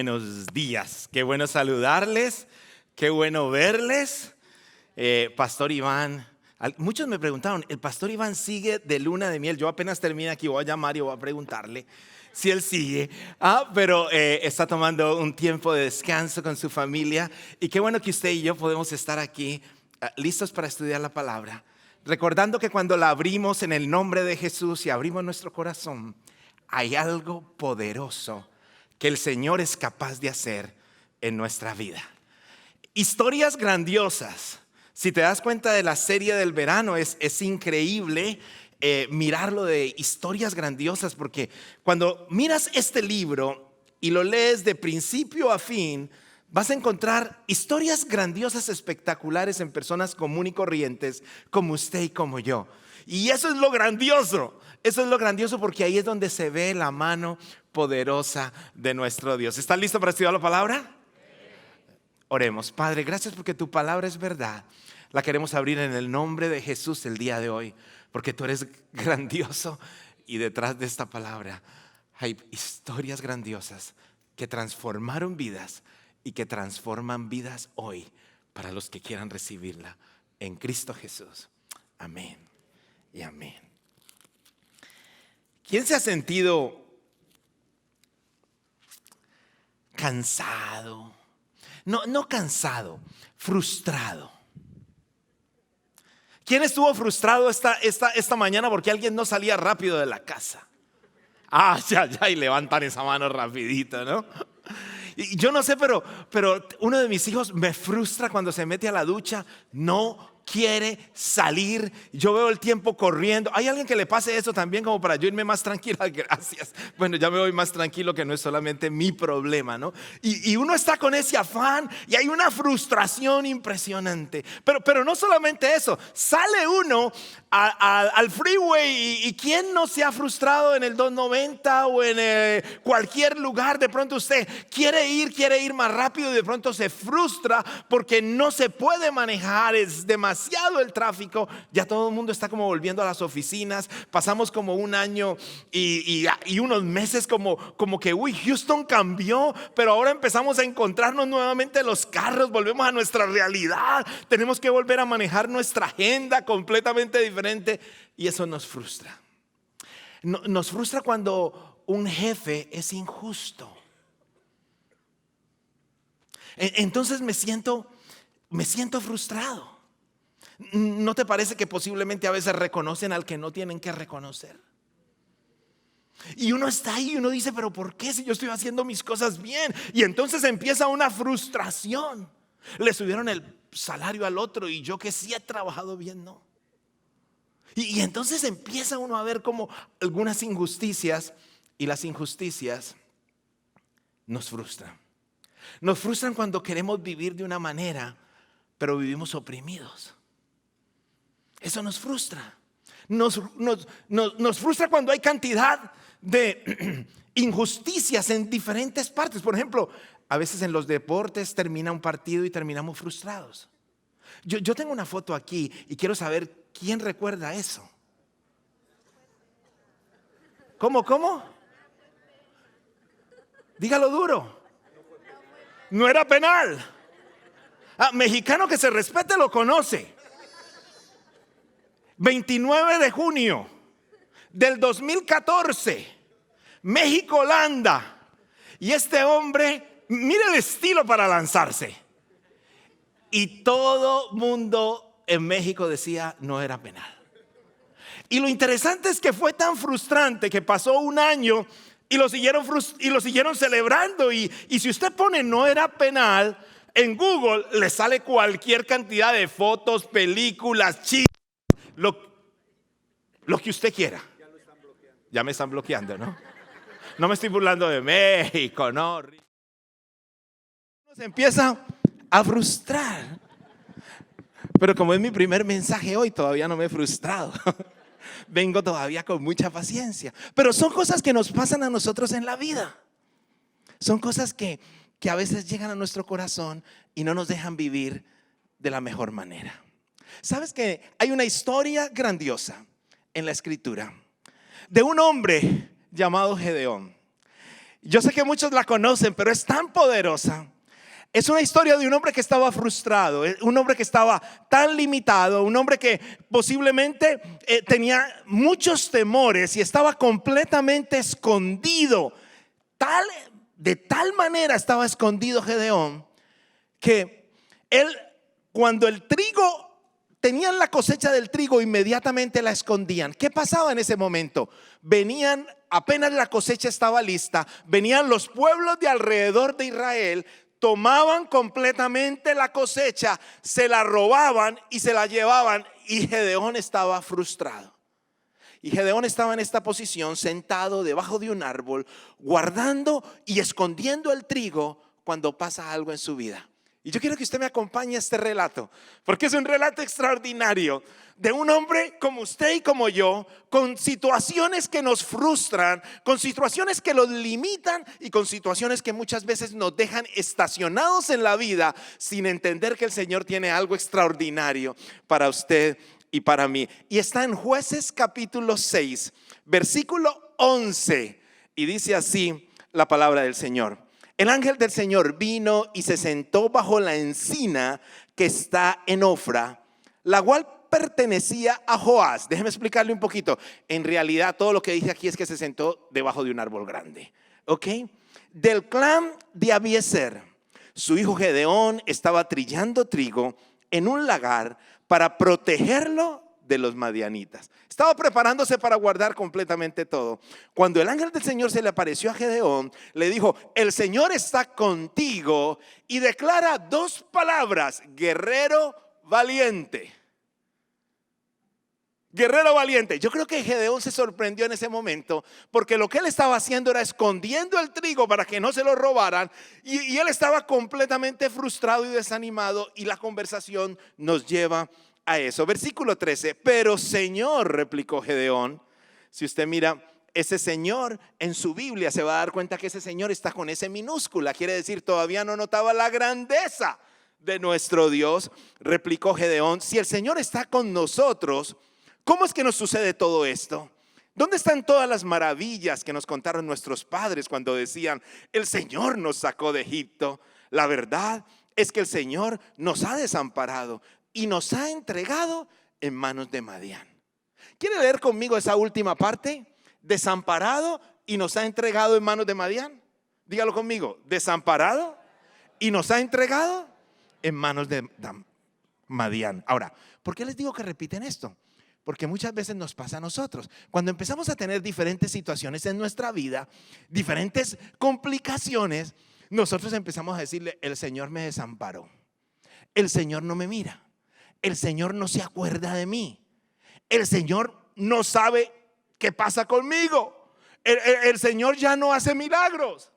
buenos días. Qué bueno saludarles, qué bueno verles. Pastor Iván, muchos me preguntaron, ¿el Pastor Iván sigue de luna de miel? Yo apenas termine aquí, voy a llamar y voy a preguntarle si él sigue. Pero está tomando un tiempo de descanso con su familia. Y qué bueno que usted y yo podemos estar aquí listos para estudiar la palabra. Recordando que cuando la abrimos en el nombre de Jesús y abrimos nuestro corazón, hay algo poderoso que el Señor es capaz de hacer en nuestra vida. Historias grandiosas. Si te das cuenta de la serie del verano, es increíble mirarlo de historias grandiosas, porque cuando miras este libro y lo lees de principio a fin, vas a encontrar historias grandiosas, espectaculares en personas comunes y corrientes como usted y como yo. Y eso es lo grandioso. Eso es lo grandioso, porque ahí es donde se ve la mano poderosa de nuestro Dios. ¿Estás listo para estudiar la palabra? Oremos. Padre, gracias porque tu palabra es verdad. La queremos abrir en el nombre de Jesús el día de hoy, porque tú eres grandioso y detrás de esta palabra hay historias grandiosas que transformaron vidas y que transforman vidas hoy para los que quieran recibirla en Cristo Jesús. Amén y amén. ¿Quién se ha sentido cansado? No cansado, frustrado. ¿Quién estuvo frustrado esta mañana porque alguien no salía rápido de la casa? Ya, y levantan esa mano rapidito, ¿no? Y yo no sé, pero uno de mis hijos me frustra cuando se mete a la ducha, no quiere salir. Yo veo el tiempo corriendo. ¿Hay alguien que le pase eso también, como para yo irme más tranquila? Gracias. Bueno, ya me voy más tranquilo, que no es solamente mi problema, ¿no? Y uno está con ese afán y hay una frustración impresionante. Pero no solamente eso, sale uno al freeway y ¿quién no se ha frustrado en el 290 o en cualquier lugar? De pronto usted quiere ir más rápido y de pronto se frustra porque no se puede manejar, es demasiado el tráfico. Ya todo el mundo está como volviendo a las oficinas. Pasamos como un año y unos meses como que Houston cambió, pero ahora empezamos a encontrarnos nuevamente los carros, volvemos a nuestra realidad, tenemos que volver a manejar nuestra agenda completamente diferente y eso nos frustra. Nos frustra cuando un jefe es injusto. Entonces me siento frustrado. ¿No te parece que posiblemente a veces reconocen al que no tienen que reconocer? Y uno está ahí y uno dice, pero ¿por qué si yo estoy haciendo mis cosas bien? Y entonces empieza una frustración. Le subieron el salario al otro y yo que sí he trabajado bien, no. Y entonces empieza uno a ver como algunas injusticias, y las injusticias nos frustran. Nos frustran cuando queremos vivir de una manera, pero vivimos oprimidos. Eso nos frustra. Nos frustra cuando hay cantidad de injusticias en diferentes partes. Por ejemplo, a veces en los deportes termina un partido y terminamos frustrados. Yo tengo una foto aquí y quiero saber quién recuerda eso. ¿Cómo? Dígalo duro. No era penal. Mexicano que se respete lo conoce. 29 de junio del 2014, México-Holanda. Y este hombre, mire el estilo para lanzarse. Y todo mundo en México decía no era penal. Y lo interesante es que fue tan frustrante que pasó un año y lo siguieron celebrando. Y si usted pone no era penal en Google, le sale cualquier cantidad de fotos, películas, chistes, lo que usted quiera. Ya me están bloqueando, ¿no? No me estoy burlando de México, no. Se empieza a frustrar. Pero como es mi primer mensaje hoy, todavía no me he frustrado. Vengo todavía con mucha paciencia. Pero son cosas que nos pasan a nosotros en la vida. Son cosas que a veces llegan a nuestro corazón y no nos dejan vivir de la mejor manera. ¿Sabes que hay una historia grandiosa en la Escritura de un hombre llamado Gedeón? Yo sé que muchos la conocen, pero es tan poderosa. Es una historia de un hombre que estaba frustrado, un hombre que estaba tan limitado, un hombre que posiblemente tenía muchos temores y estaba completamente escondido. De tal manera estaba escondido Gedeón que él, cuando el trigo, tenían la cosecha del trigo, inmediatamente la escondían. ¿Qué pasaba en ese momento? Venían, apenas la cosecha estaba lista, venían los pueblos de alrededor de Israel, tomaban completamente la cosecha, se la robaban y se la llevaban, y Gedeón estaba frustrado. Y Gedeón estaba en esta posición, sentado debajo de un árbol, guardando y escondiendo el trigo cuando pasa algo en su vida. Y yo quiero que usted me acompañe a este relato, porque es un relato extraordinario de un hombre como usted y como yo, con situaciones que nos frustran, con situaciones que los limitan y con situaciones que muchas veces nos dejan estacionados en la vida sin entender que el Señor tiene algo extraordinario para usted y para mí. Y está en Jueces capítulo 6, versículo 11, y dice así la palabra del Señor. El ángel del Señor vino y se sentó bajo la encina que está en Ofra, la cual pertenecía a Joás. Déjeme explicarle un poquito. En realidad todo lo que dice aquí es que se sentó debajo de un árbol grande, ¿ok? Del clan de Abiezer. Su hijo Gedeón estaba trillando trigo en un lagar para protegerlo de los madianitas. Estaba preparándose para guardar completamente todo. Cuando el ángel del Señor se le apareció a Gedeón, le dijo: el Señor está contigo, y declara dos palabras: guerrero valiente. Guerrero valiente. Yo creo que Gedeón se sorprendió en ese momento, porque lo que él estaba haciendo era escondiendo el trigo para que no se lo robaran, y él estaba completamente frustrado y desanimado, y la conversación nos lleva a eso. Versículo 13. Pero Señor, replicó Gedeón. Si usted mira ese Señor en su Biblia, se va a dar cuenta que ese Señor está con ese minúscula, quiere decir todavía no notaba la grandeza de nuestro Dios. Replicó Gedeón: si el Señor está con nosotros, ¿cómo es que nos sucede todo esto? ¿Dónde están todas las maravillas que nos contaron nuestros padres cuando decían: el Señor nos sacó de Egipto? La verdad es que el Señor nos ha desamparado y nos ha entregado en manos de Madián. ¿Quiere leer conmigo esa última parte? Desamparado y nos ha entregado en manos de Madián. Dígalo conmigo: desamparado y nos ha entregado en manos de Madián. Ahora, ¿por qué les digo que repiten esto? Porque muchas veces nos pasa a nosotros. Cuando empezamos a tener diferentes situaciones en nuestra vida, diferentes complicaciones, nosotros empezamos a decirle: el Señor me desamparó, el Señor no me mira, el Señor no se acuerda de mí, el Señor no sabe qué pasa conmigo, el Señor ya no hace milagros.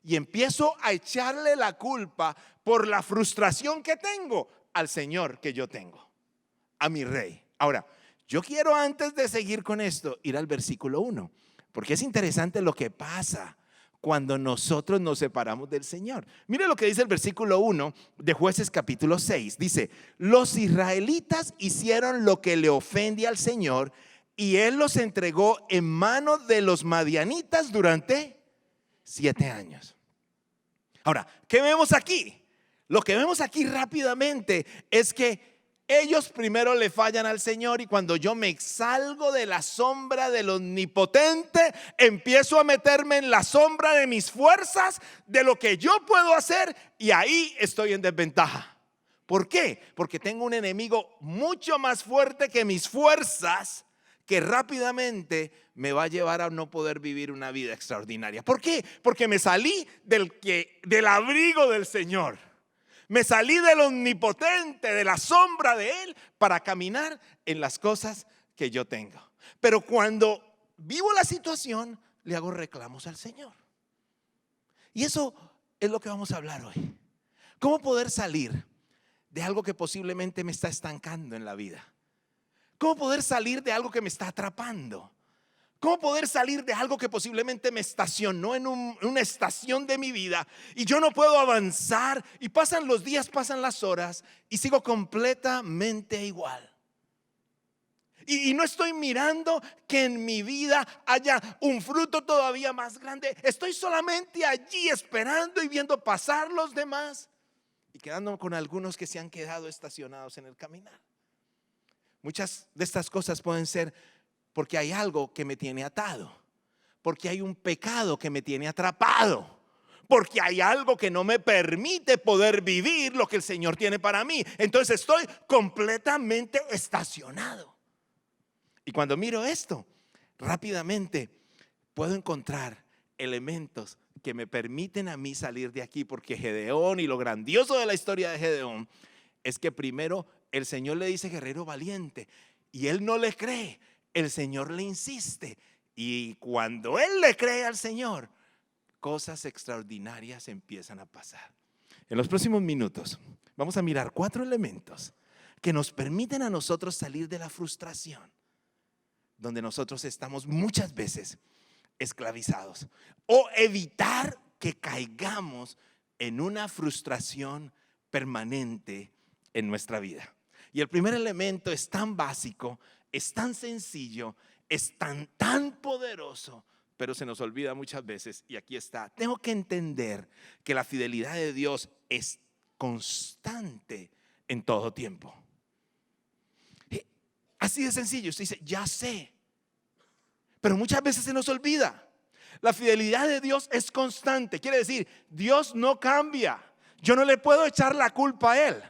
Y empiezo a echarle la culpa por la frustración que tengo al Señor que yo tengo, a mi Rey. Ahora, yo quiero, antes de seguir con esto, ir al versículo 1, porque es interesante lo que pasa cuando nosotros nos separamos del Señor. Mire lo que dice el versículo 1 de Jueces capítulo 6. Dice: los israelitas hicieron lo que le ofende al Señor, y Él los entregó en manos de los madianitas durante 7 años. Ahora, ¿qué vemos aquí? Lo que vemos aquí rápidamente es que ellos primero le fallan al Señor, y cuando yo me salgo de la sombra del omnipotente, empiezo a meterme en la sombra de mis fuerzas, de lo que yo puedo hacer, y ahí estoy en desventaja. ¿Por qué? Porque tengo un enemigo mucho más fuerte que mis fuerzas, que rápidamente me va a llevar a no poder vivir una vida extraordinaria. ¿Por qué? Porque me salí del abrigo del Señor. Me salí del omnipotente, de la sombra de Él, para caminar en las cosas que yo tengo. Pero cuando vivo la situación, le hago reclamos al Señor. Y eso es lo que vamos a hablar hoy. ¿Cómo poder salir de algo que posiblemente me está estancando en la vida? ¿Cómo poder salir de algo que me está atrapando? ¿Cómo poder salir de algo que posiblemente me estacionó en una estación de mi vida y yo no puedo avanzar, y pasan los días, pasan las horas y sigo completamente igual? Y no estoy mirando que en mi vida haya un fruto todavía más grande. Estoy solamente allí esperando y viendo pasar los demás y quedando con algunos que se han quedado estacionados en el caminar. Muchas de estas cosas pueden ser porque hay algo que me tiene atado, porque hay un pecado que me tiene atrapado, porque hay algo que no me permite poder vivir lo que el Señor tiene para mí. Entonces estoy completamente estacionado. Y cuando miro esto, rápidamente puedo encontrar elementos que me permiten a mí salir de aquí, porque Gedeón, y lo grandioso de la historia de Gedeón es que primero el Señor le dice guerrero valiente y él no le cree. El Señor le insiste, y cuando él le cree al Señor, cosas extraordinarias empiezan a pasar. En los próximos minutos vamos a mirar 4 elementos que nos permiten a nosotros salir de la frustración, donde nosotros estamos muchas veces esclavizados, o evitar que caigamos en una frustración permanente en nuestra vida. Y el primer elemento es tan básico, es tan sencillo, es tan poderoso, pero se nos olvida muchas veces. Y aquí está: tengo que entender que la fidelidad de Dios es constante en todo tiempo. Así de sencillo. Usted dice, ya sé, pero muchas veces se nos olvida. La fidelidad de Dios es constante. Quiere decir, Dios no cambia. Yo no le puedo echar la culpa a Él.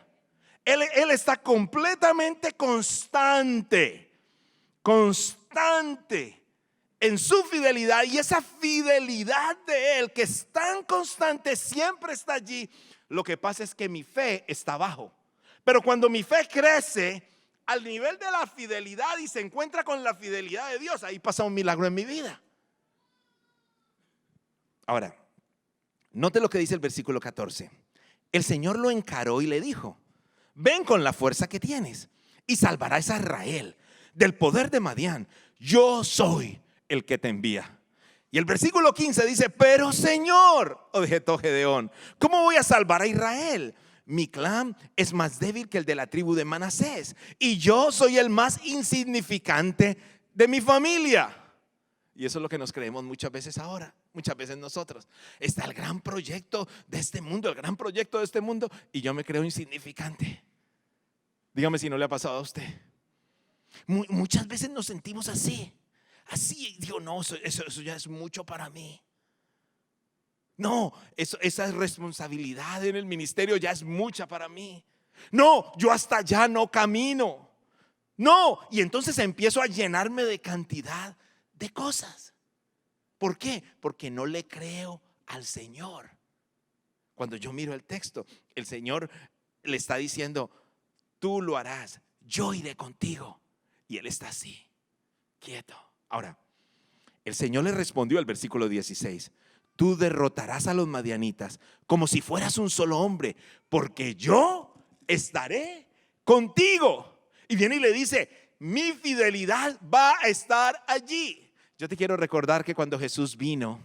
Él está completamente constante en su fidelidad. Y esa fidelidad de Él, que es tan constante, siempre está allí. Lo que pasa es que mi fe está abajo. Pero cuando mi fe crece al nivel de la fidelidad y se encuentra con la fidelidad de Dios, ahí pasa un milagro en mi vida. Ahora, note lo que dice el versículo 14. El Señor lo encaró y le dijo: ven con la fuerza que tienes y salvarás a Israel del poder de Madián. Yo soy el que te envía. Y el versículo 15 dice: pero Señor, objetó Gedeón, ¿cómo voy a salvar a Israel? Mi clan es más débil que el de la tribu de Manasés, y yo soy el más insignificante de mi familia. Y eso es lo que nos creemos muchas veces ahora. Muchas veces nosotros, está el gran proyecto de este mundo, y yo me creo insignificante. Dígame si no le ha pasado a usted. Muchas veces nos sentimos así, digo, no, eso ya es mucho para mí. No, esa responsabilidad en el ministerio ya es mucha para mí. No, yo hasta allá no camino. No, y entonces empiezo a llenarme de cantidad de cosas. ¿Por qué? Porque no le creo al Señor. Cuando yo miro el texto, el Señor le está diciendo: tú lo harás, yo iré contigo. Y él está así, quieto. Ahora, el Señor le respondió al versículo 16: tú derrotarás a los madianitas como si fueras un solo hombre, porque yo estaré contigo. Y viene y le dice: mi fidelidad va a estar allí. Yo te quiero recordar que cuando Jesús vino,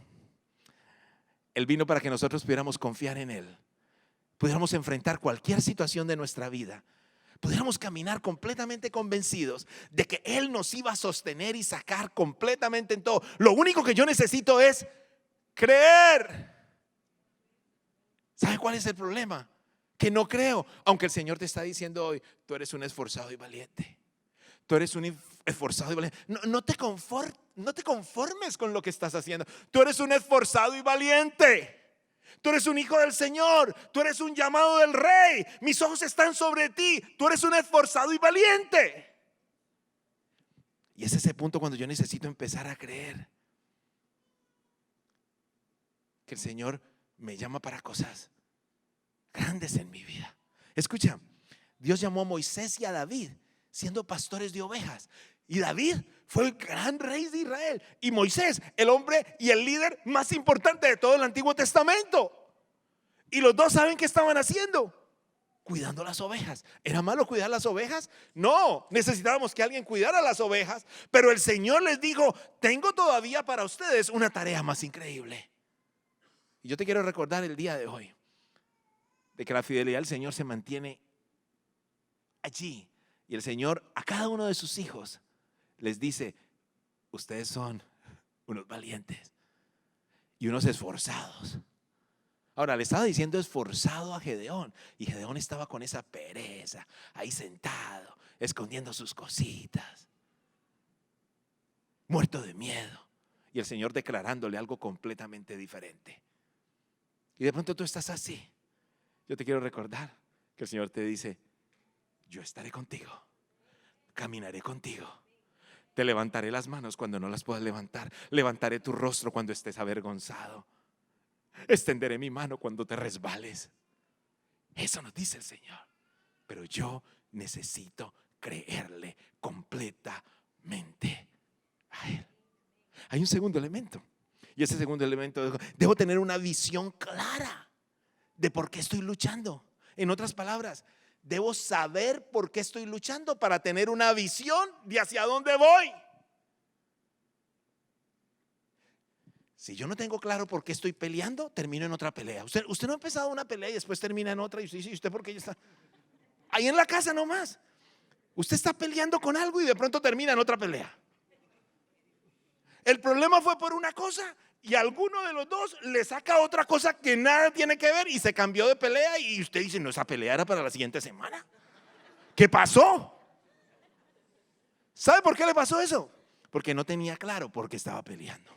Él vino para que nosotros pudiéramos confiar en Él, pudiéramos enfrentar cualquier situación de nuestra vida, pudiéramos caminar completamente convencidos de que Él nos iba a sostener y sacar completamente en todo. Lo único que yo necesito es creer. ¿Sabe cuál es el problema? Que no creo, aunque el Señor te está diciendo hoy: tú eres un esforzado y valiente. Tú eres un esforzado y valiente. No te conformes con lo que estás haciendo. Tú eres un esforzado y valiente. Tú eres un hijo del Señor. Tú eres un llamado del Rey. Mis ojos están sobre ti. Tú eres un esforzado y valiente. Y es ese punto cuando yo necesito empezar a creer que el Señor me llama para cosas grandes en mi vida. Escucha, Dios llamó a Moisés y a David siendo pastores de ovejas. Y David fue el gran rey de Israel, y Moisés el hombre y el líder más importante de todo el Antiguo Testamento. Y los dos, ¿saben qué estaban haciendo? Cuidando las ovejas. ¿Era malo cuidar las ovejas? No, necesitábamos que alguien cuidara las ovejas. Pero el Señor les dijo: tengo todavía para ustedes una tarea más increíble. Y yo te quiero recordar el día de hoy de que la fidelidad del Señor se mantiene allí. Y el Señor a cada uno de sus hijos les dice: ustedes son unos valientes y unos esforzados. Ahora le estaba diciendo esforzado a Gedeón, y Gedeón estaba con esa pereza, ahí sentado, escondiendo sus cositas, muerto de miedo, y el Señor declarándole algo completamente diferente. Y de pronto tú estás así. Yo te quiero recordar que el Señor te dice: yo estaré contigo, caminaré contigo, te levantaré las manos cuando no las puedas levantar, levantaré tu rostro cuando estés avergonzado, extenderé mi mano cuando te resbales. Eso nos dice el Señor. Pero yo necesito creerle completamente a Él. Hay un segundo elemento, y ese segundo elemento: debo tener una visión clara de por qué estoy luchando. En otras palabras, debo saber por qué estoy luchando para tener una visión de hacia dónde voy. Si yo no tengo claro por qué estoy peleando, termino en otra pelea. Usted no ha empezado una pelea y después termina en otra, y usted dice: ¿y usted por qué ya está ahí en la casa nomás? Usted está peleando con algo y de pronto termina en otra pelea. El problema fue por una cosa, y alguno de los dos le saca otra cosa que nada tiene que ver, y se cambió de pelea, y usted dice: no, esa pelea era para la siguiente semana. ¿Qué pasó? ¿Sabe por qué le pasó eso? Porque no tenía claro por qué estaba peleando.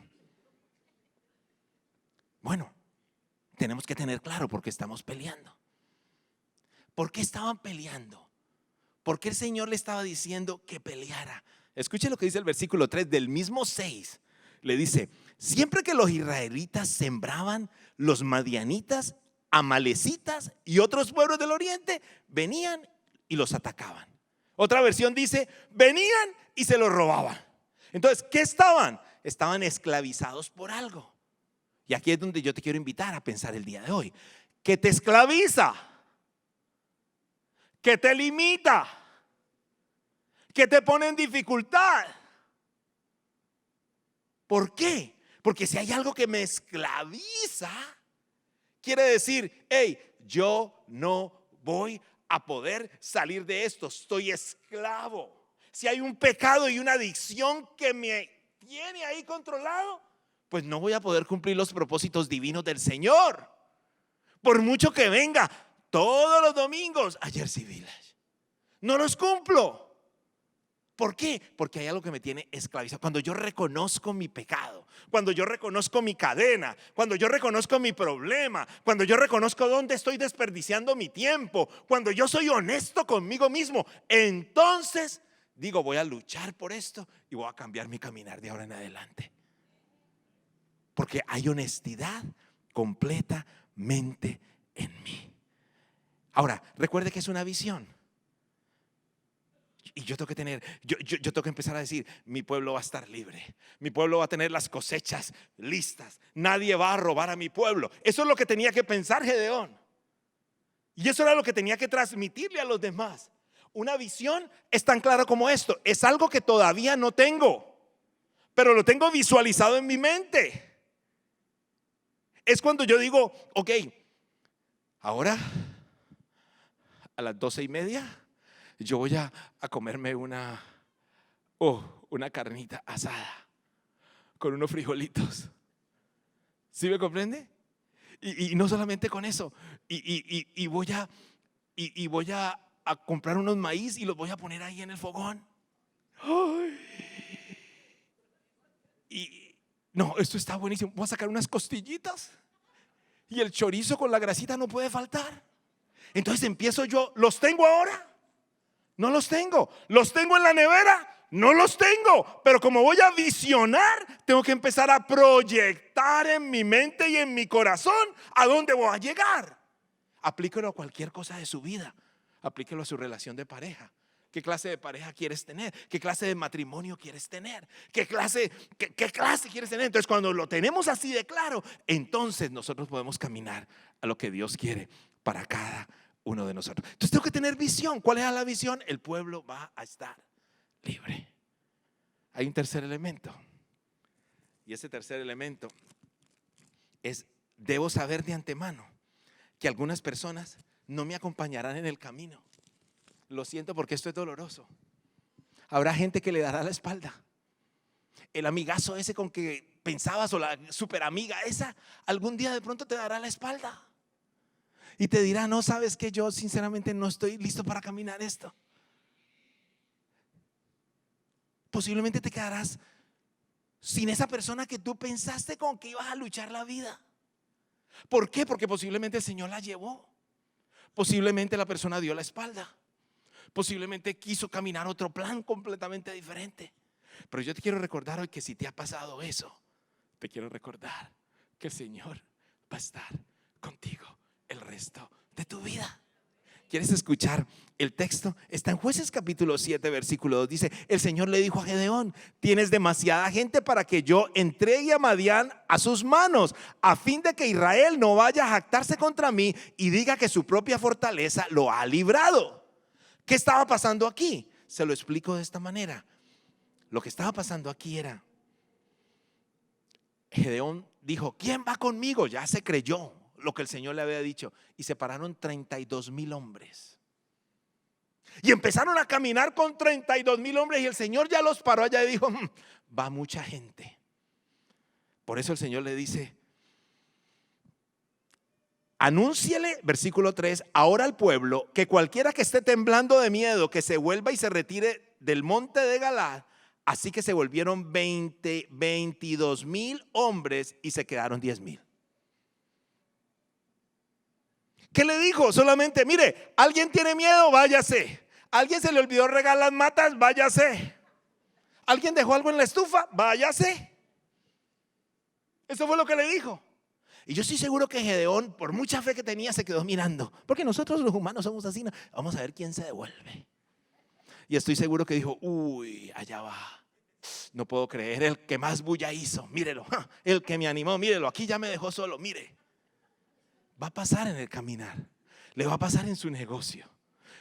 Bueno, tenemos que tener claro por qué estamos peleando. ¿Por qué estaban peleando? ¿Por qué el Señor le estaba diciendo que peleara? Escuche lo que dice el versículo 3 del mismo 6. Le dice: siempre que los israelitas sembraban, los madianitas, amalecitas y otros pueblos del oriente venían y los atacaban. Otra versión dice: venían y se los robaban. Entonces, ¿qué estaban? Estaban esclavizados por algo. Y aquí es donde yo te quiero invitar a pensar el día de hoy. ¿Qué te esclaviza? ¿Qué te limita? ¿Qué te pone en dificultad? ¿Por qué? Porque si hay algo que me esclaviza, quiere decir: hey, yo no voy a poder salir de esto, estoy esclavo. Si hay un pecado y una adicción que me tiene ahí controlado, pues no voy a poder cumplir los propósitos divinos del Señor. Por mucho que venga todos los domingos a Jersey Village, no los cumplo. ¿Por qué? Porque hay algo que me tiene esclavizado. Cuando yo reconozco mi pecado, cuando yo reconozco mi cadena, cuando yo reconozco mi problema, cuando yo reconozco dónde estoy desperdiciando mi tiempo, cuando yo soy honesto conmigo mismo, entonces digo: voy a luchar por esto y voy a cambiar mi caminar de ahora en adelante. Porque hay honestidad completamente en mí. Ahora, recuerde que es una visión. Y yo tengo que tener, yo tengo que empezar a decir: mi pueblo va a estar libre, mi pueblo va a tener las cosechas listas, nadie va a robar a mi pueblo. Eso es lo que tenía que pensar Gedeón, y eso era lo que tenía que transmitirle a los demás. Una visión es tan clara como esto: es algo que todavía no tengo, pero lo tengo visualizado en mi mente. Es cuando yo digo: ok, ahora a las 12:30 yo voy a comerme una carnita asada con unos frijolitos. ¿Sí me comprende? Y no solamente con eso, y voy a comprar unos maíz y los voy a poner ahí en el fogón. Y no, esto está buenísimo. Voy a sacar unas costillitas y el chorizo con la grasita no puede faltar. Entonces empiezo yo: ¿los tengo ahora? No los tengo. ¿Los tengo en la nevera? No los tengo. Pero como voy a visionar, tengo que empezar a proyectar en mi mente y en mi corazón a dónde voy a llegar. Aplíquelo a cualquier cosa de su vida. Aplíquelo a su relación de pareja. ¿Qué clase de pareja quieres tener? ¿Qué clase de matrimonio quieres tener? ¿Qué clase quieres tener? Entonces, cuando lo tenemos así de claro, entonces nosotros podemos caminar a lo que Dios quiere para cada uno de nosotros. Entonces tengo que tener visión. ¿Cuál es la visión? El pueblo va a estar libre. Hay un tercer elemento, y ese tercer elemento es: debo saber de antemano que algunas personas no me acompañarán en el camino. Lo siento, porque esto es doloroso. Habrá gente que le dará la espalda. El amigazo ese con que pensabas, o la super amiga esa, algún día de pronto te dará la espalda y te dirá: no, sabes que yo sinceramente no estoy listo para caminar esto. Posiblemente te quedarás sin esa persona que tú pensaste con que ibas a luchar la vida. ¿Por qué? Porque posiblemente el Señor la llevó. Posiblemente la persona dio la espalda. Posiblemente quiso caminar otro plan completamente diferente. Pero yo te quiero recordar hoy que si te ha pasado eso, te quiero recordar que el Señor va a estar contigo el resto de tu vida. ¿Quieres escuchar el texto? Está en Jueces capítulo 7 versículo 2. Dice: el Señor le dijo a Gedeón: tienes demasiada gente para que yo entregue a Madián a sus manos, a fin de que Israel no vaya a jactarse contra mí y diga que su propia fortaleza lo ha librado. ¿Qué estaba pasando aquí? Se lo explico de esta manera. Lo que estaba pasando aquí era: Gedeón dijo: ¿quién va conmigo? Ya se creyó lo que el Señor le había dicho, y se pararon 32,000 hombres y empezaron a caminar con 32,000 hombres, y el Señor ya los paró allá y dijo: va mucha gente. Por eso el Señor le dice: anúnciele, versículo 3, ahora al pueblo, que cualquiera que esté temblando de miedo, que se vuelva y se retire del monte de Galaad. Así que se volvieron 22,000 hombres y se quedaron 10,000. ¿Qué le dijo? Solamente: mire, alguien tiene miedo, váyase. Alguien se le olvidó regar las matas, váyase. Alguien dejó algo en la estufa, váyase. Eso fue lo que le dijo. Y yo estoy seguro que Gedeón, por mucha fe que tenía, se quedó mirando, porque nosotros los humanos somos así, ¿no? Vamos a ver quién se devuelve. Y estoy seguro que dijo: uy, allá va. No puedo creer, el que más bulla hizo, mírelo, el que me animó, mírelo, aquí ya me dejó solo, mire. Va a pasar en el caminar, le va a pasar en su negocio,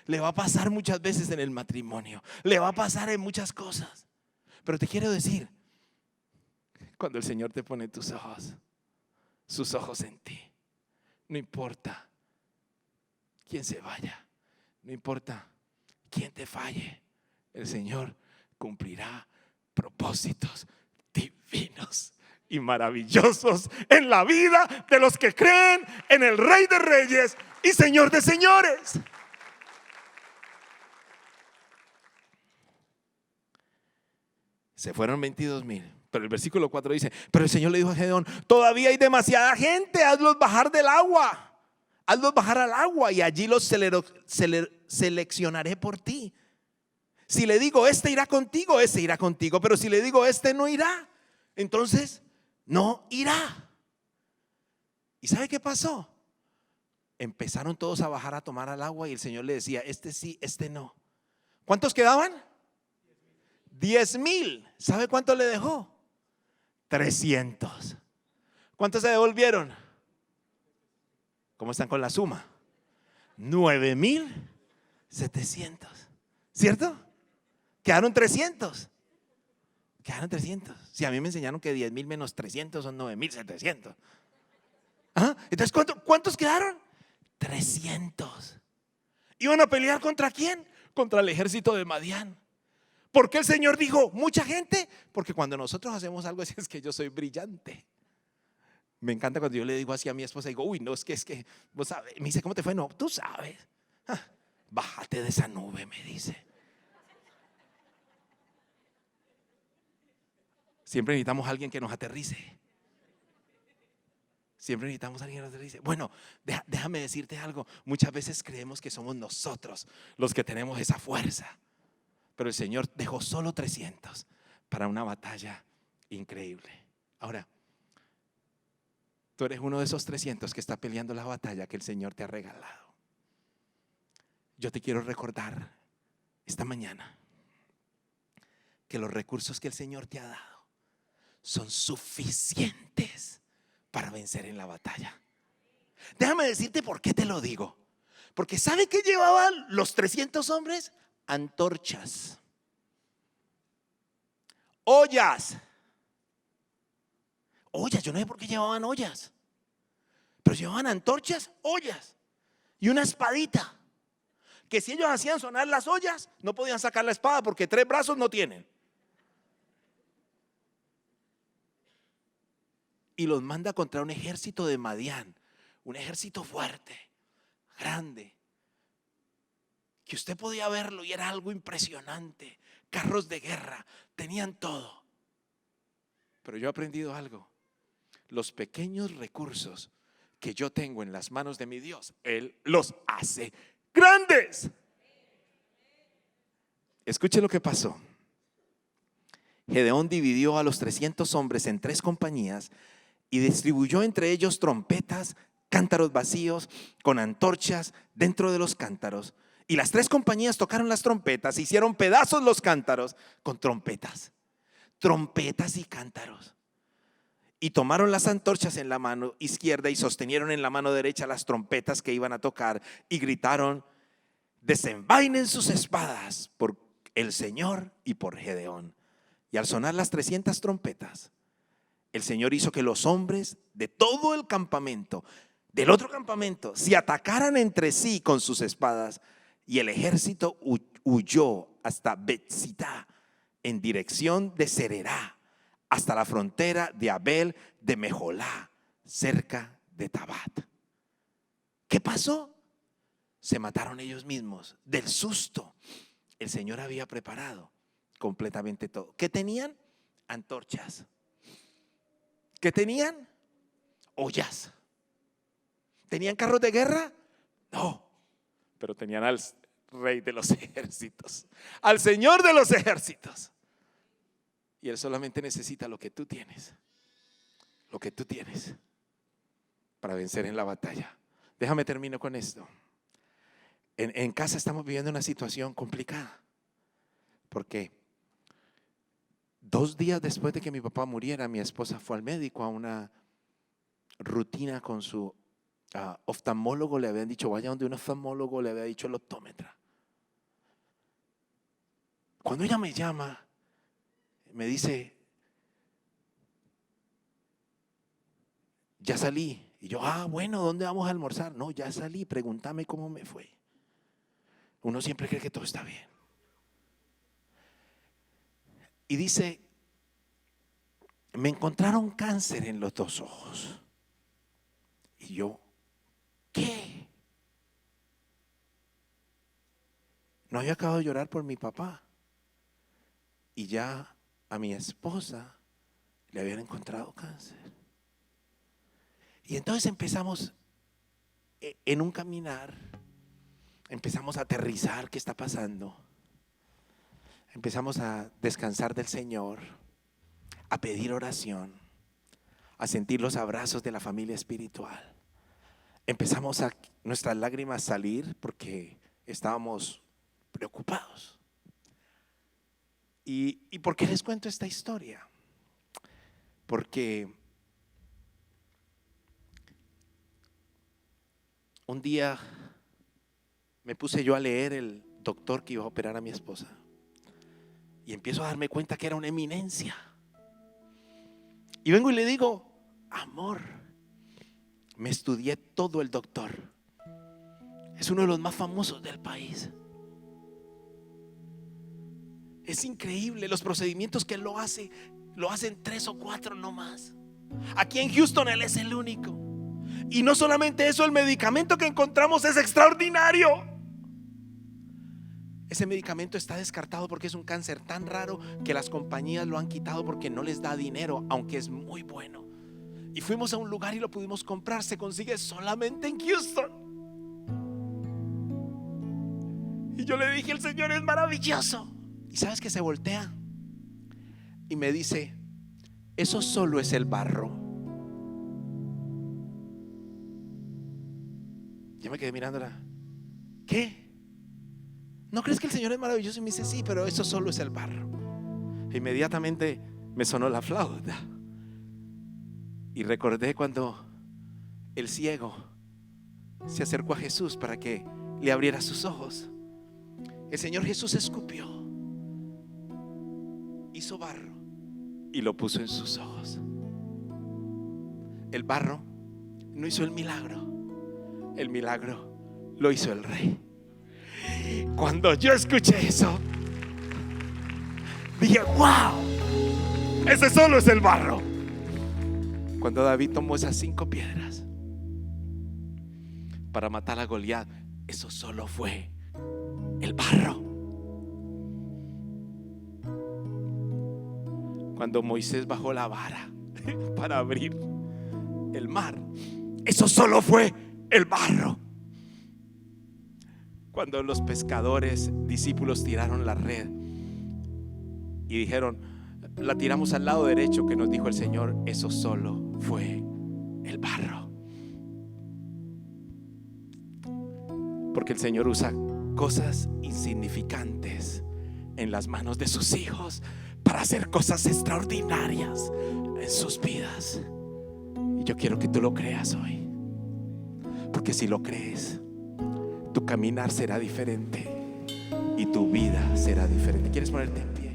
le va a pasar muchas veces en el matrimonio, le va a pasar en muchas cosas. Pero te quiero decir, cuando el Señor te pone sus ojos en ti, no importa quién se vaya, no importa quién te falle, el Señor cumplirá propósitos divinos y maravillosos en la vida de los que creen en el Rey de Reyes y Señor de Señores. Se fueron 22,000. Pero el versículo 4 dice: pero el Señor le dijo a Gedeón: todavía hay demasiada gente, hazlos bajar del agua, hazlos bajar al agua, y allí los seleccionaré por ti. Si le digo este irá contigo, este irá contigo, pero si le digo este no irá, entonces no irá. ¿Y sabe qué pasó? Empezaron todos a bajar a tomar al agua, y el Señor le decía: este sí, este no. ¿Cuántos quedaban? 10,000. ¿Sabe cuánto le dejó? 300. ¿Cuántos se devolvieron? ¿Cómo están con la suma? 9,700. ¿Cierto? Quedaron 300. Quedaron 300. Si a mí me enseñaron que 10,000 menos 300 son 9,700. ¿Ah? Entonces, ¿cuántos quedaron? 300. ¿Iban a pelear contra quién? Contra el ejército de Madián. ¿Por qué el Señor dijo mucha gente? Porque cuando nosotros hacemos algo así, es que yo soy brillante. Me encanta cuando yo le digo así a mi esposa, digo: uy, no, es que vos sabes. Me dice: ¿cómo te fue? No, tú sabes. Bájate de esa nube, me dice. Siempre necesitamos a alguien que nos aterrice. Siempre necesitamos a alguien que nos aterrice. Bueno, déjame decirte algo. Muchas veces creemos que somos nosotros los que tenemos esa fuerza, pero el Señor dejó solo 300 para una batalla increíble. Ahora, tú eres uno de esos 300 que está peleando la batalla que el Señor te ha regalado. Yo te quiero recordar esta mañana que los recursos que el Señor te ha dado son suficientes para vencer en la batalla. Déjame decirte por qué te lo digo. Porque ¿sabe qué llevaban los 300 hombres? Antorchas, ollas. Yo no sé por qué llevaban ollas, pero llevaban antorchas, ollas y una espadita. que si ellos hacían sonar las ollas, no podían sacar la espada porque 3 brazos no tienen. Y los manda contra un ejército de Madián, un ejército fuerte, grande, que usted podía verlo y era algo impresionante. Carros de guerra, tenían todo. Pero yo he aprendido algo: los pequeños recursos que yo tengo en las manos de mi Dios, Él los hace grandes. Escuche lo que pasó. Gedeón dividió a los 300 hombres en 3 compañías y distribuyó entre ellos trompetas, cántaros vacíos, con antorchas dentro de los cántaros. Y las 3 compañías tocaron las trompetas, hicieron pedazos los cántaros con trompetas y cántaros. Y tomaron las antorchas en la mano izquierda y sostenieron en la mano derecha las trompetas que iban a tocar y gritaron: desenvainen sus espadas por el Señor y por Gedeón. Y al sonar las 300 trompetas, el Señor hizo que los hombres de todo el campamento, del otro campamento, se atacaran entre sí con sus espadas, y el ejército huyó hasta Betzitá en dirección de Sererá, hasta la frontera de Abel de Mejolá, cerca de Tabat. ¿Qué pasó? Se mataron ellos mismos del susto. El Señor había preparado completamente todo. ¿Qué tenían? Antorchas. ¿Qué tenían? Ollas. ¿Tenían carros de guerra? No. Pero tenían al Rey de los ejércitos, al Señor de los ejércitos. Y Él solamente necesita lo que tú tienes. Lo que tú tienes para vencer en la batalla. Déjame termino con esto. En casa estamos viviendo una situación complicada, porque 2 días después de que mi papá muriera, mi esposa fue al médico a una rutina con su oftalmólogo. Le habían dicho: vaya donde un oftalmólogo, le había dicho el optómetra. Cuando ella me llama, me dice: ya salí. Y yo: bueno, ¿dónde vamos a almorzar? No, ya salí, pregúntame cómo me fue. Uno siempre cree que todo está bien. Y dice: me encontraron cáncer en los 2 ojos. Y yo: ¿qué? No había acabado de llorar por mi papá, y ya a mi esposa le habían encontrado cáncer. Y entonces empezamos en un caminar, empezamos a aterrizar. ¿Qué está pasando? Empezamos a descansar del Señor, a pedir oración, a sentir los abrazos de la familia espiritual. Empezamos a nuestras lágrimas salir porque estábamos preocupados. ¿Y por qué les cuento esta historia? Porque un día me puse yo a leer el doctor que iba a operar a mi esposa, y empiezo a darme cuenta que era una eminencia. Y vengo y le digo: amor, me estudié todo el doctor. Es uno de los más famosos del país. Es increíble los procedimientos que él lo hace. Lo hacen 3 o 4 no más. Aquí en Houston él es el único. Y no solamente eso, el medicamento que encontramos es extraordinario. Ese medicamento está descartado porque es un cáncer tan raro que las compañías lo han quitado porque no les da dinero, aunque es muy bueno. Y fuimos a un lugar y lo pudimos comprar. Se consigue solamente en Houston. Y yo le dije: el Señor es maravilloso. Y sabes que se voltea y me dice: eso solo es el barro. Yo me quedé mirándola. ¿Qué? ¿No crees que el Señor es maravilloso? Y me dice: sí, pero eso solo es el barro. Inmediatamente me sonó la flauta y recordé cuando el ciego se acercó a Jesús para que le abriera sus ojos. El Señor Jesús escupió, hizo barro y lo puso en sus ojos. El barro no hizo el milagro lo hizo el Rey. Cuando yo escuché eso, dije, wow, ese solo es el barro. Cuando David tomó esas 5 piedras para matar a Goliat, eso solo fue el barro. Cuando Moisés bajó la vara para abrir el mar, eso solo fue el barro. Cuando los pescadores, discípulos, tiraron la red y dijeron, la tiramos al lado derecho, que nos dijo el Señor, eso solo fue el barro. Porque el Señor usa cosas insignificantes en las manos de sus hijos para hacer cosas extraordinarias en sus vidas. Y yo quiero que tú lo creas hoy, porque si lo crees, tu caminar será diferente y tu vida será diferente. ¿Quieres ponerte en pie?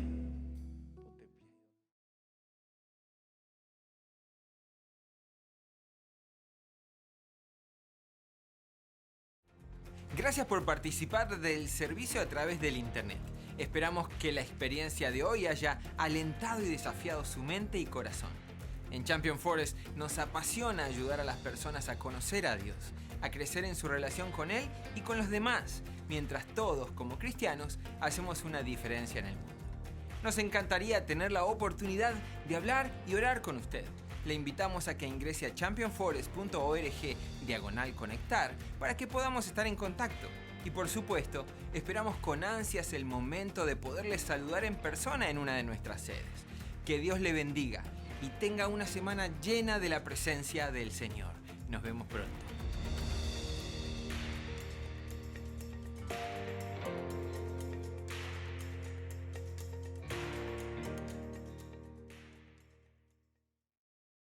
Gracias por participar del servicio a través del internet. Esperamos que la experiencia de hoy haya alentado y desafiado su mente y corazón. En Champion Forest nos apasiona ayudar a las personas a conocer a Dios, a crecer en su relación con Él y con los demás, mientras todos, como cristianos, hacemos una diferencia en el mundo. Nos encantaría tener la oportunidad de hablar y orar con usted. Le invitamos a que ingrese a championforest.org/conectar para que podamos estar en contacto. Y por supuesto, esperamos con ansias el momento de poderles saludar en persona en una de nuestras sedes. Que Dios le bendiga y tenga una semana llena de la presencia del Señor. Nos vemos pronto.